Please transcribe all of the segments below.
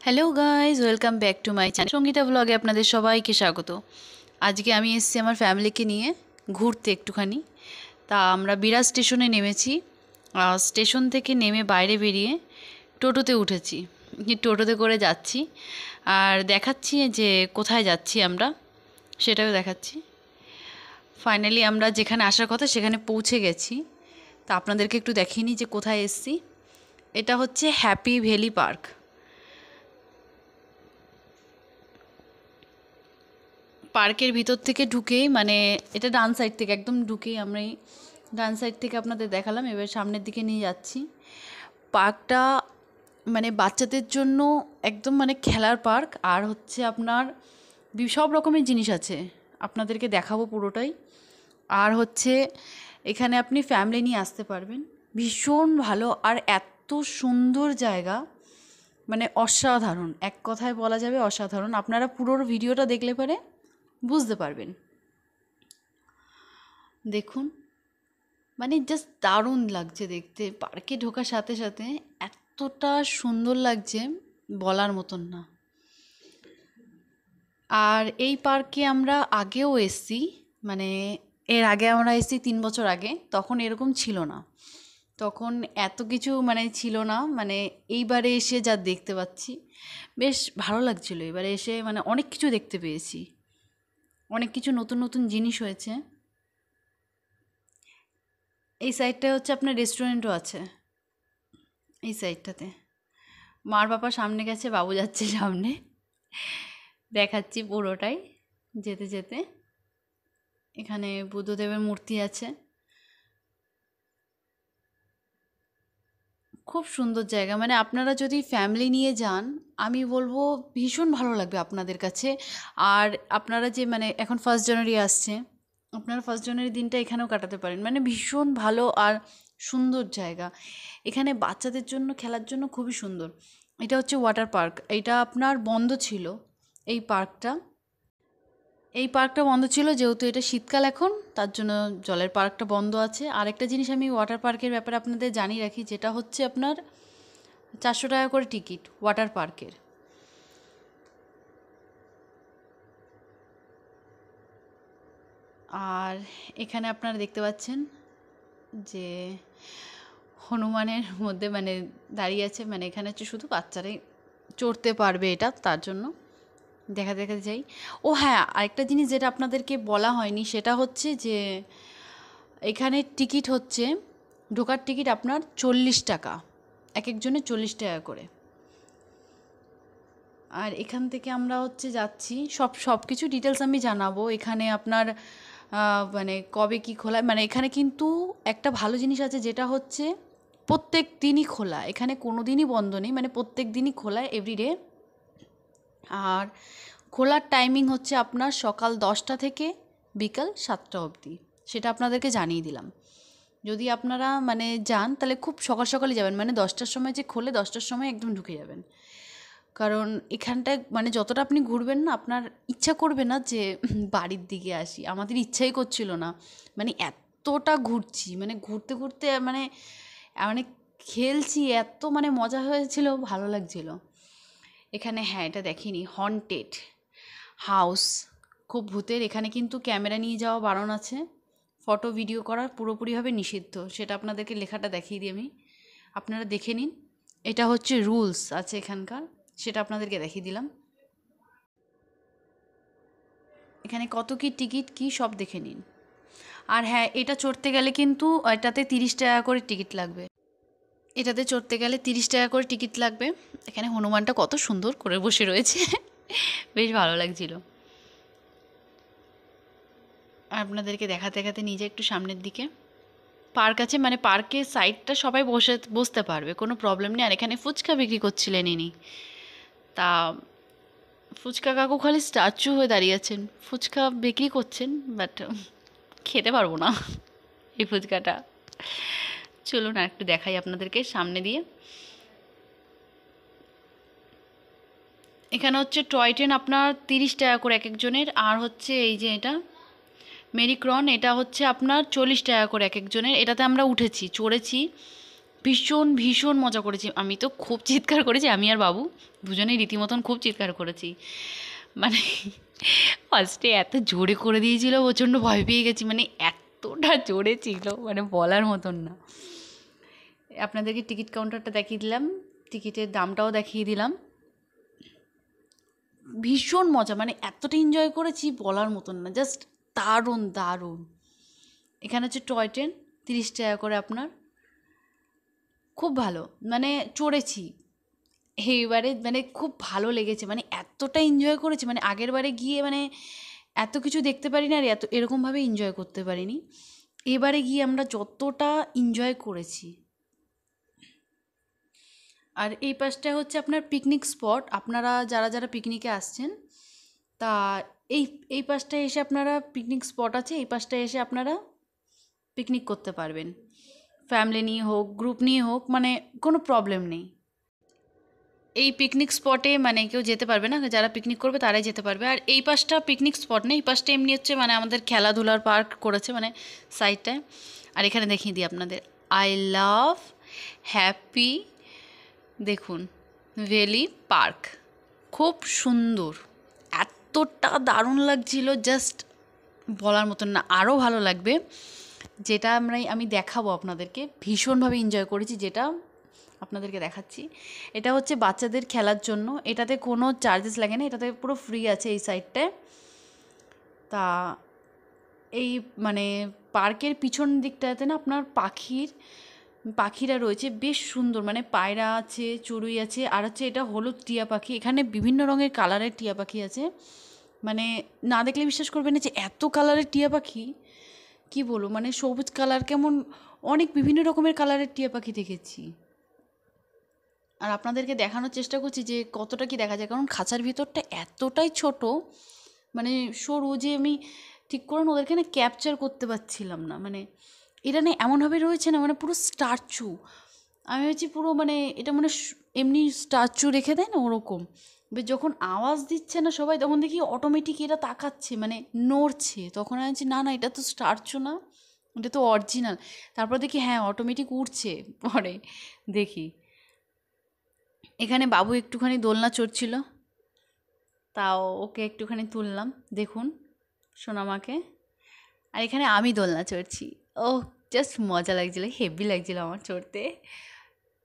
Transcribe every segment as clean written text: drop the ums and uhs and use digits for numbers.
Hello guys, welcome back to my channel Sangeeta ব্লগে আপনাদের সবাইকে স্বাগত। আজকে আমি এসেছি আমার ফ্যামিলিকে নিয়ে ঘুরতে একটুখানি। তা আমরা বিরাজ স্টেশনে নেমেছি। স্টেশন থেকে নেমে বাইরে বেরিয়ে টোটোতে উঠেছি, টোটোতে করে যাচ্ছি আর দেখাচ্ছি যে কোথায় যাচ্ছি আমরা, সেটাও দেখাচ্ছি। ফাইনালি আমরা যেখানে আসার কথা সেখানে পৌঁছে গেছি। তা আপনাদেরকে একটু দেখিয়ে নিই যে কোথায় এসেছি। এটা হচ্ছে হ্যাপি ভ্যালি পার্ক। পার্কের ভিতর থেকে ঢুকেই মানে এটা ডান সাইড থেকে একদম ঢুকেই আমরা এই ডান সাইড থেকে আপনাদের দেখালাম। এবার সামনের দিকে নিয়ে যাচ্ছি। পার্কটা মানে বাচ্চাদের জন্য একদম মানে খেলার পার্ক, আর হচ্ছে আপনার সব রকমের জিনিস আছে, আপনাদেরকে দেখাবো পুরোটাই। আর হচ্ছে এখানে আপনি ফ্যামিলি নিয়ে আসতে পারবেন, ভীষণ ভালো আর এত সুন্দর জায়গা, মানে অসাধারণ, এক কথায় বলা যাবে অসাধারণ। আপনারা পুরো ভিডিওটা দেখলে পরে বুঝতে পারবেন। দেখুন, মানে জাস্ট দারুণ লাগছে দেখতে। পার্কে ঢোকার সাথে সাথে এতটা সুন্দর লাগছে বলার মতন না। আর এই পার্কে আমরা আগেও এসেছি, মানে এর আগে আমরা এসেছি 3 বছর আগে, তখন এরকম ছিল না, তখন এত কিছু মানে ছিল না। মানে এইবারে এসে যা দেখতে পাচ্ছি বেশ ভালো লাগছিলো। এবারে এসে মানে অনেক কিছু দেখতে পেয়েছি, অনেক কিছু নতুন নতুন জিনিস হয়েছে। এই সাইডটায় হচ্ছে আপনার রেস্টুরেন্টও আছে এই সাইডটাতে। মার বাবা সামনে গেছে, বাবু যাচ্ছে সামনে, দেখাচ্ছি পুরোটাই যেতে যেতে। এখানে বুদ্ধদেবের মূর্তি আছে, খুব সুন্দর জায়গা। মানে আপনারা যদি ফ্যামিলি নিয়ে যান আমি বলবো ভীষণ ভালো লাগবে আপনাদের কাছে। আর আপনারা যে মানে এখন 1 জানুয়ারি আসছে, আপনারা 1 জানুয়ারি দিনটা এখানেও কাটাতে পারেন, মানে ভীষণ ভালো আর সুন্দর জায়গা। এখানে বাচ্চাদের জন্য খেলার জন্য খুবই সুন্দর। এটা হচ্ছে ওয়াটার পার্ক, এটা আপনার বন্ধ ছিল এই পার্কটা। এই পার্কটা বন্ধ ছিল যেহেতু এটা শীতকাল এখন, তার জন্য জলের পার্কটা বন্ধ আছে। আরেকটা জিনিস আমি ওয়াটার পার্কের ব্যাপারে আপনাদের জানিয়ে রাখি, যেটা হচ্ছে আপনার 400 টাকা করে টিকিট ওয়াটার পার্কের। আর এখানে আপনারা দেখতে পাচ্ছেন যে হনুমানের মধ্যে মানে দাঁড়িয়ে আছে, মানে এখানে হচ্ছে শুধু বাচ্চারাই চড়তে পারবে এটা, তার জন্য দেখাতে যাই। ও হ্যাঁ, আরেকটা জিনিস যেটা আপনাদেরকে বলা হয়নি সেটা হচ্ছে যে এখানে টিকিট হচ্ছে, ঢোকার টিকিট আপনার 40 টাকা, এক একজনের 40 টাকা করে। আর এখান থেকে আমরা হচ্ছে যাচ্ছি, সব কিছু ডিটেলস আমি জানাবো। এখানে আপনার মানে কবে কি খোলা, মানে এখানে কিন্তু একটা ভালো জিনিস আছে যেটা হচ্ছে প্রত্যেক দিনই খোলা, এখানে কোনো দিনই বন্ধ নেই, মানে প্রত্যেক দিনই খোলা এভরিডে। আর খোলার টাইমিং হচ্ছে আপনার সকাল 10টা থেকে বিকাল 7টা অবধি, সেটা আপনাদেরকে জানিয়ে দিলাম। যদি আপনারা মানে যান তাহলে খুব সকাল সকালই যাবেন, মানে 10টার সময় যে খোলে 10টার সময় একদম ঢুকে যাবেন। কারণ এখানটায় মানে যতটা আপনি ঘুরবেন না আপনার ইচ্ছা করবে না যে বাড়ির দিকে আসি, আমাদের ইচ্ছাই করছিল না, মানে এতটা ঘুরছি, মানে ঘুরতে ঘুরতে মানে মানে খেলছি, এত মানে মজা হয়েছিল, ভালো লাগছিল। এখানে হ্যাঁ, এটা দেখিনি, হন্টেড হাউস, খুব ভূতের। এখানে কিন্তু ক্যামেরা নিয়ে যাওয়া বারণ আছে, ফটো ভিডিও করা পুরোপুরিভাবে নিষিদ্ধ, সেটা আপনাদেরকে লেখাটা দেখিয়ে দিই আমি, আপনারা দেখে নিন। এটা হচ্ছে রুলস আছে এখানকার, সেটা আপনাদেরকে দেখিয়ে দিলাম। এখানে কত কি টিকিট কি সব দেখে নিন। আর হ্যাঁ, এটা চড়তে গেলে কিন্তু এটাতে 30 টাকা করে টিকিট লাগবে, এটাতে চড়তে গেলে 30 টাকা করে টিকিট লাগবে। এখানে হনুমানটা কত সুন্দর করে বসে রয়েছে বেশ ভালো লাগছিল। আপনাদেরকে দেখাতে দেখাতে নিয়ে যাই একটু সামনের দিকে। পার্ক আছে, মানে পার্কের সাইডটা সবাই বসতে পারবে, কোনো প্রবলেম নেই। আর এখানে ফুচকা বিক্রি করছিলেন ইনি, তা ফুচকা কাকু খালি স্ট্যাচু হয়ে দাঁড়িয়ে আছেন, ফুচকা বিক্রি করছেন, বাট খেতে পারবো না এই ফুচকাটা। চলুন আর একটু দেখাই আপনাদেরকে সামনে দিয়ে। এখানে হচ্ছে টয় ট্রেন আপনার 30 টাকা করে এক একজনের। আর হচ্ছে এই যে এটা মেরিক্রন, এটা হচ্ছে আপনার 40 টাকা করে এক একজনের। এটাতে আমরা উঠেছি, চড়েছি, ভীষণ ভীষণ মজা করেছি, আমি তো খুব চিৎকার করেছি, আমি আর বাবু দুজনেই রীতিমতন খুব চিৎকার করেছি। মানে ফার্স্টে এত জোরে করে দিয়েছিল, প্রচণ্ড ভয় পেয়ে গেছি, মানে এতটা জোরে ছিল মানে বলার মতন না। আপনাদেরকে টিকিট কাউন্টারটা দেখিয়ে দিলাম, টিকিটের দামটাও দেখিয়ে দিলাম। ভীষণ মজা, মানে এতটা এনজয় করেছি বলার মতন না, জাস্ট দারুণ দারুণ। এখানে হচ্ছে টয় ট্রেন, 30 টাকা করে আপনার, খুব ভালো, মানে চড়েছি এইবারে, মানে খুব ভালো লেগেছে, মানে এতটা এনজয় করেছি, মানে আগের বারে গিয়ে মানে এত কিছু দেখতে পারিনি আর এরকমভাবে এনজয় করতে পারিনি। এবারে গিয়ে আমরা যতটা এনজয় করেছি। আর এই পাশটা হচ্ছে আপনার পিকনিক স্পট, আপনারা যারা যারা পিকনিকে আসছেন তা এই এই পাশটায় এসে আপনারা, পিকনিক স্পট আছে এই পাশটায় এসে আপনারা পিকনিক করতে পারবেন, ফ্যামিলি নিয়ে হোক গ্রুপ নিয়ে হোক, মানে কোনো প্রবলেম নেই। এই পিকনিক স্পটে মানে কেউ যেতে পারবে না, যারা পিকনিক করবে তারাই যেতে পারবে। আর এই পাশটা পিকনিক স্পট নেই, এই পাশটা এমনি হচ্ছে মানে আমাদের খেলাধুলার পার্ক করেছে মানে সাইডটায়। আর এখানে দেখিয়ে দিই আপনাদের, আই লাভ হ্যাপি, দেখুন ভ্যালি পার্ক, খুব সুন্দর, এতটা দারুণ লাগছিল, জাস্ট বলার মতন না, আরও ভালো লাগবে। যেটা আমি দেখাবো আপনাদেরকে, ভীষণভাবে এনজয় করেছি, যেটা আপনাদেরকে দেখাচ্ছি। এটা হচ্ছে বাচ্চাদের খেলার জন্য, এটাতে কোনো চার্জেস লাগে না, এটাতে পুরো ফ্রি আছে এই সাইডটায়। তা এই মানে পার্কের পিছন দিকটাতে না আপনার পাখিরা রয়েছে বেশ সুন্দর, মানে পায়রা আছে, চড়ুই আছে, আর হচ্ছে এটা হলুদ টিয়া পাখি, এখানে বিভিন্ন রঙের কালারের টিয়া পাখি আছে, মানে না দেখলে বিশ্বাস করবে না যে এত কালারের টিয়া পাখি, কি বলবো, মানে সবুজ কালার, কেমন অনেক বিভিন্ন রকমের কালারের টিয়া পাখি দেখেছি। আর আপনাদেরকে দেখানোর চেষ্টা করছি যে কতটা কি দেখা যায়, কারণ খাঁচার ভিতরটা এতটাই ছোট, মানে সরু, যে আমি ঠিক করে না ওদেরকে না ক্যাপচার করতে পারছিলাম না, মানে এটা না এমনভাবে রয়েছে না, মানে পুরো স্ট্যাচু, আমি ভেবেছি পুরো মানে এটা মানে এমনি স্ট্যাচু রেখে দেয় না ওরকম। এবার যখন আওয়াজ দিচ্ছে না সবাই, তখন দেখি অটোমেটিক এটা তাকাচ্ছে, মানে নড়ছে, তখন আমি বলছি না না এটা তো স্ট্যাচু না, এটা তো অরিজিনাল। তারপর দেখি হ্যাঁ অটোমেটিক উঠছে, পরে দেখি এখানে বাবু একটুখানি দোলনা চড়ছিল, তাও ওকে একটুখানি তুললাম, দেখুন সোনামাকে। আর এখানে আমি দোলনা চড়ছি, ও জাস্ট মজা লাগছিলো, হেভি লাগছিলো আমার চড়তে,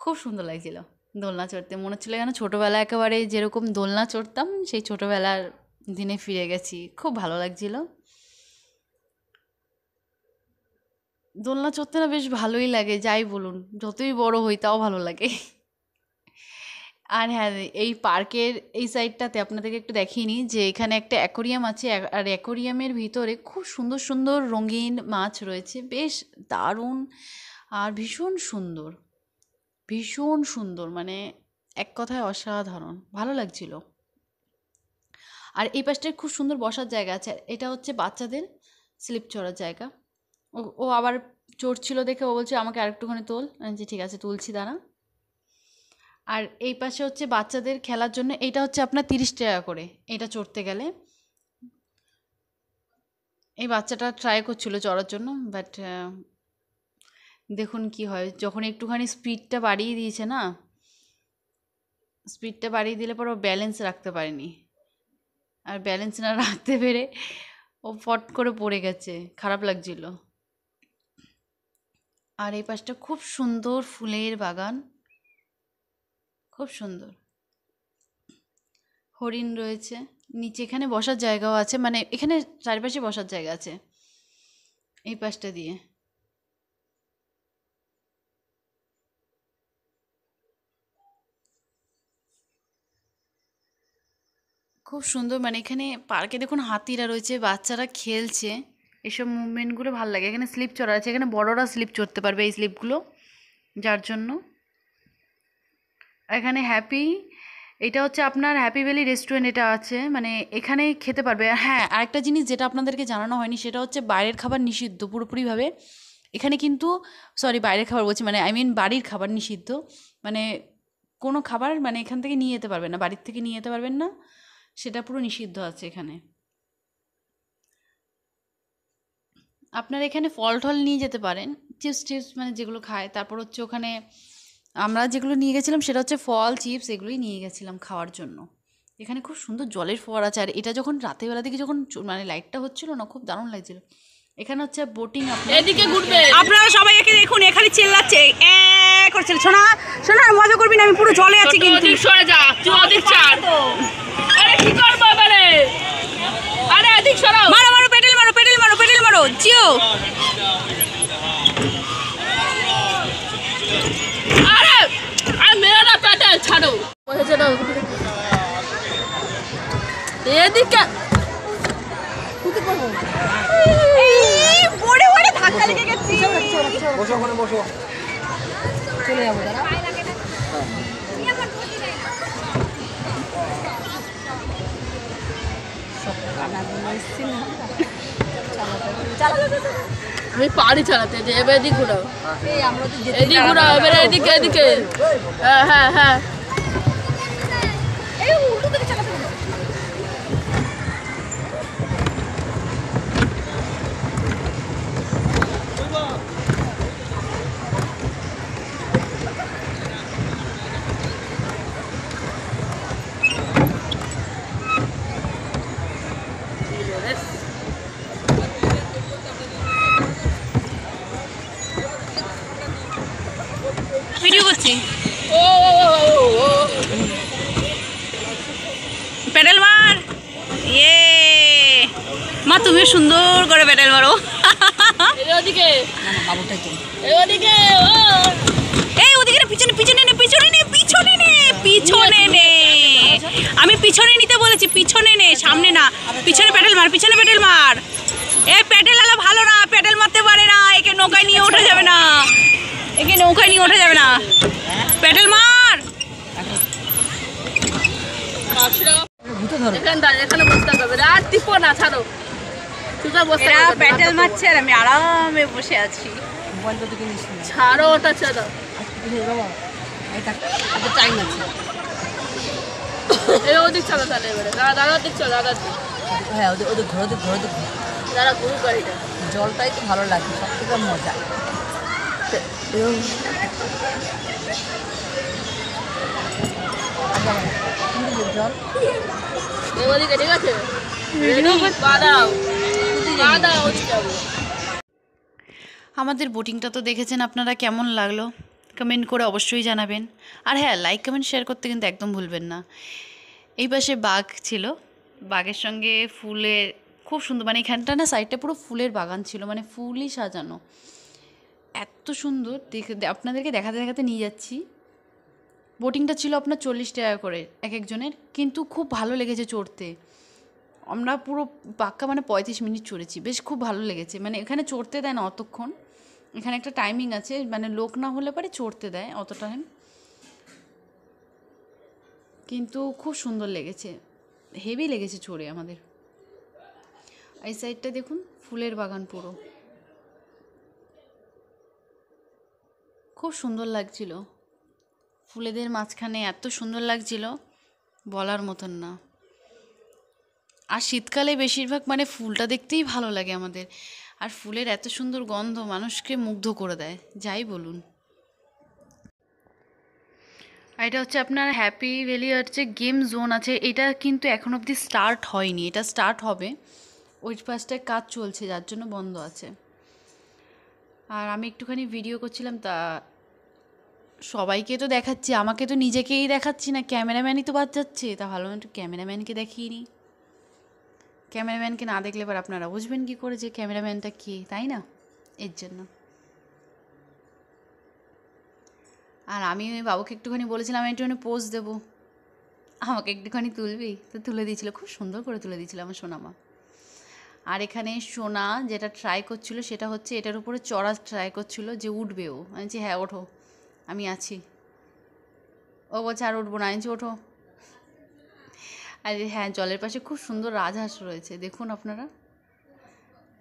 খুব সুন্দর লাগছিলো দোলনা চড়তে, মনে হচ্ছিলো যেন ছোটোবেলা একেবারে যেরকম দোলনা চড়তাম সেই ছোটোবেলার দিনে ফিরে গেছি, খুব ভালো লাগছিলো। দোলনা চড়তে না বেশ ভালোই লাগে, যাই বলুন, যতই বড় হই তাও ভালো লাগে। আর হ্যাঁ, এই পার্কের এই সাইডটাতে আপনাদেরকে একটু দেখিয়ে নিই যে এখানে একটা অ্যাকোরিয়াম আছে, আর অ্যাকোরিয়ামের ভিতরে খুব সুন্দর সুন্দর রঙিন মাছ রয়েছে, বেশ দারুণ আর ভীষণ সুন্দর, ভীষণ সুন্দর, মানে এক কথায় অসাধারণ, ভালো লাগছিল। আর এই পাশটায় খুব সুন্দর বসার জায়গা আছে, আর এটা হচ্ছে বাচ্চাদের স্লিপ চড়ার জায়গা। ও ও আবার চড়ছিল দেখে ও বলছে আমাকে আরেকটুখানি তোল, আমি বলছি ঠিক আছে তুলছি দাঁড়া। আর এই পাশে হচ্ছে বাচ্চাদের খেলার জন্য, এইটা হচ্ছে আপনার 30 টাকা করে এটা চড়তে গেলে। এই বাচ্চাটা ট্রাই করছিল চড়ার জন্য, বাট দেখুন কি হয়, যখন একটুখানি স্পিডটা বাড়িয়ে দিয়েছে না, স্পিডটা বাড়িয়ে দিলে পরে ও ব্যালেন্স রাখতে পারেনি, আর ব্যালেন্স না রাখতে পেরে ও ফট করে পড়ে গেছে, খারাপ লাগছিল। আর এই পাশটা খুব সুন্দর ফুলের বাগান, খুব সুন্দর, হরিণ রয়েছে নিচে, এখানে বসার জায়গাও আছে, মানে এখানে চারিপাশে বসার জায়গা আছে এই পাশটা দিয়ে। খুব সুন্দর, মানে এখানে পার্কে দেখুন হাতিরা রয়েছে, বাচ্চারা খেলছে, এসব মুভমেন্টগুলো ভালো লাগে। এখানে স্লিপ চড়া আছে, এখানে বড়রা স্লিপ চড়তে পারবে এই স্লিপগুলো, যার জন্য। এখানে এটা হচ্ছে আপনার হ্যাপি ভ্যালি রেস্টুরেন্ট, এটা আছে, মানে এখানে খেতে পারবে। আর হ্যাঁ, আরেকটা জিনিস যেটা আপনাদেরকে জানানো হয়নি, সেটা হচ্ছে বাইরের খাবার নিষিদ্ধ পুরোপুরিভাবে এখানে, কিন্তু সরি বাইরের খাবার বলছি, মানে বাড়ির খাবার নিষিদ্ধ, মানে কোনো খাবার মানে এখান থেকে নিয়ে যেতে পারবেন না, বাড়ির থেকে নিয়ে যেতে পারবেন না, সেটা পুরো নিষিদ্ধ আছে এখানে। আপনারা এখানে ফল টল নিয়ে যেতে পারেন, চিপস টিপস মানে যেগুলো খায়। তারপর হচ্ছে ওখানে আমরা যেগুলো নিয়ে গেছিলাম সেটা হচ্ছে ফল চিপস, এগুলোই নিয়ে গেছিলাম খাওয়ার জন্য। এখানে খুব সুন্দর জলের ফোয়ারা আছে, আর এটা যখন রাতের বেলা দিকে যখন মানে লাইটটা হচ্ছিল না, খুব দারুণ লাগছিল। এখানে হচ্ছে বোটিং, এদিকে ঘুরবে, আপনারা সবাই একে দেখুন, এখানে চিল্লাচ্ছে করছে। শোনা শোনা, মজা করবি না, আমি পুরো জলে আছি কিন্তু। সরে যা, তুই ওদিক চার। আরে কি করব মানে, আরে এদিক সরাও, মারো মারো, পেডেল মারো, পেডেল মারো, পেডেল মারো, জিও। আরে আরে মেরা না পেডেল ছাড়ো, বসে না এদিকে। কুতি করব, এই বড়ে বড়ে ধাক্কা লেগে গেছে। বসো ওখানে বসো, চলে যাবো দাঁড়া। আমি পারি চালাতে, এবার এদিক ঘুরাও, এদিক ঘুরাও, এবার এদিকে এদিকে। হ্যাঁ হ্যাঁ হ্যাঁ, ভিডিও করছি। ও প্যাডেল মার, ইয়ে মা, তুমি সুন্দর করে প্যাডেল মারো। ওদিকে ওদিকে, এই ওদিকে, পিছনে পিছনে নে, পিছনে নে, পিছনে নে, পিছনে নে। আমি পিছনে নিতে বলেছি, পিছনে নে, সামনে না। পিছনে প্যাডেল মার, পিছনে প্যাডেল মার। এ প্যাডেল আলা ভালো না, প্যাডেল মারতে পারে না, একে নৌকায় নিয়ে ওঠা যাবে না, একে নৌকায় নিয়ে ওঠা যাবে না। প্যাডেল মার, এখানে বসতে হবে, আর টিপো না, ছাড়ো। প্যাডেল মারছে আর আমি আরামে বসে আছি। ছাড়ো ওটা, ছাড়ো, টাইম আছে। ওদিক ছাড়ো তাহলে, এবারে দাদা ওদিক চলো, দাদা। হ্যাঁ ওদের ওদের ঘর, ওদের ঘর, ওদের দাদা ঘুরু গাড়িটা। জলটাই তো ভালো লাগে, সব থেকে মজা। ঠিক আছে, আমাদের বোটিংটা তো দেখেছেন আপনারা, কেমন লাগলো কমেন্ট করে অবশ্যই জানাবেন। আর হ্যাঁ, লাইক কমেন্ট শেয়ার করতে কিন্তু একদম ভুলবেন না। এই পাশে বাঘ ছিল, বাঘের সঙ্গে ফুলের খুব সুন্দর, মানে এখানটা না সাইডটা পুরো ফুলের বাগান ছিল, মানে ফুলই সাজানো, এত সুন্দর দেখে। আপনাদেরকে দেখাতে দেখাতে নিয়ে যাচ্ছি। বোটিংটা ছিল আপনার 40 টাকা করে এক একজনের, কিন্তু খুব ভালো লেগেছে চড়তে। আমরা পুরো পাক্কা মানে 35 মিনিট চড়েছি, বেশ খুব ভালো লেগেছে। মানে এখানে চড়তে দেয় না অতক্ষণ, এখানে একটা টাইমিং আছে, মানে লোক না হলে পরে চড়তে দেয় অত টাইম, কিন্তু খুব সুন্দর লেগেছে, হেভি লেগেছে চড়ে আমাদের। এই সাইডটা দেখুন, ফুলের বাগান পুরো, খুব সুন্দর লাগছিল, ফুলেদের মাঝখানে এত সুন্দর লাগছিল, বলার মতন না। আর শীতকালে বেশিরভাগ মানে ফুলটা দেখতেই ভালো লাগে আমাদের, আর ফুলের এত সুন্দর গন্ধ মানুষকে মুগ্ধ করে দেয়, যাই বলুন। এটা হচ্ছে আপনার হ্যাপি ভ্যালি হচ্ছে গেম জোন আছে, এটা কিন্তু এখন অবধি স্টার্ট হয়নি, এটা স্টার্ট হবে, ওই পাশটায় কাজ চলছে যার জন্য বন্ধ আছে। আর আমি একটুখানি ভিডিও করছিলাম, তা সবাইকে তো দেখাচ্ছি, আমাকে তো নিজেকেই দেখাচ্ছি না, ক্যামেরাম্যানই তো বাদ যাচ্ছে, তা ভালো একটু ক্যামেরাম্যানকে দেখিয়ে নিই। ক্যামেরাম্যানকে না দেখলে এবার আপনারা বুঝবেন কী করে যে ক্যামেরাম্যানটা কে, তাই না? এর জন্য। আর আমি ওই বাবুকে একটুখানি বলেছিলাম আমি একটুখানি পোজ দেবো, আমাকে একটুখানি তুলবি, তো তুলে দিয়েছিল, খুব সুন্দর করে তুলে দিয়েছিল আমার সোনামা। আর এখানে সোনা যেটা ট্রাই করছিল সেটা হচ্ছে এটার উপরে চড়া ট্রাই করছিল, যে উঠবে ও, আমি বলছি হ্যাঁ ওঠো আমি আছি, ও বলছে আর উঠবো না, আমি বলছি ওঠো। আর হ্যাঁ, জলের পাশে খুব সুন্দর রাজহাঁস রয়েছে, দেখুন আপনারা।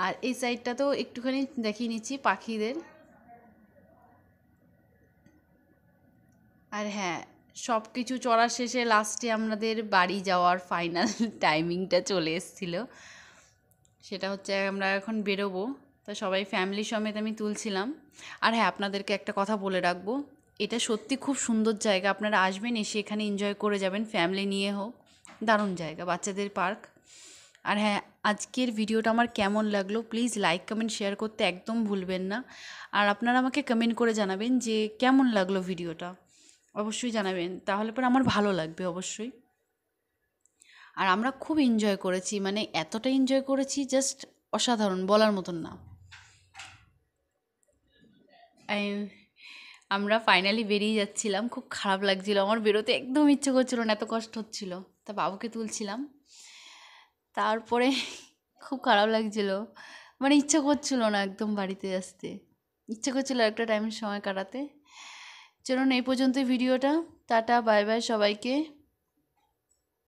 আর এই সাইডটাতেও একটুখানি দেখিয়ে নিচ্ছি পাখিদের। আর হ্যাঁ, সব কিছু চড়ার শেষে লাস্টে আমাদের বাড়ি যাওয়ার ফাইনাল টাইমিংটা চলে এসেছিল, সেটা হচ্ছে আমরা এখন বেরোবো, তা সবাই ফ্যামিলি সমেত আমি তুলছিলাম। আর হ্যাঁ, আপনাদেরকে একটা কথা বলে রাখবো, এটা সত্যি খুব সুন্দর জায়গা, আপনারা আসবেন, এসে এখানে এনজয় করে যাবেন, ফ্যামিলি নিয়ে হোক, দারুণ জায়গা, বাচ্চাদের পার্ক। আর হ্যাঁ, আজকের ভিডিওটা আমার কেমন লাগলো প্লিজ লাইক কমেন্ট শেয়ার করতে একদম ভুলবেন না। আর আপনারা আমাকে কমেন্ট করে জানাবেন যে কেমন লাগলো ভিডিওটা, অবশ্যই জানাবেন, তাহলে পরে আমার ভালো লাগবে অবশ্যই। আর আমরা খুব এনজয় করেছি, মানে এতটা এনজয় করেছি জাস্ট অসাধারণ, বলার মতন না। আমরা ফাইনালি বেরিয়ে যাচ্ছিলাম, খুব খারাপ লাগছিল আমার, বেরোতে একদম ইচ্ছে করছিল না, এত কষ্ট হচ্ছিল। তা বাবুকে তুলছিলাম, তারপরে খুব খারাপ লাগছিল, মানে ইচ্ছে করছিল না একদম বাড়িতে আসতে, ইচ্ছে করছিল একটা টাইম সময় কাটাতে। চলুন এই পর্যন্তই ভিডিওটা, টাটা বাই বাই সবাইকে।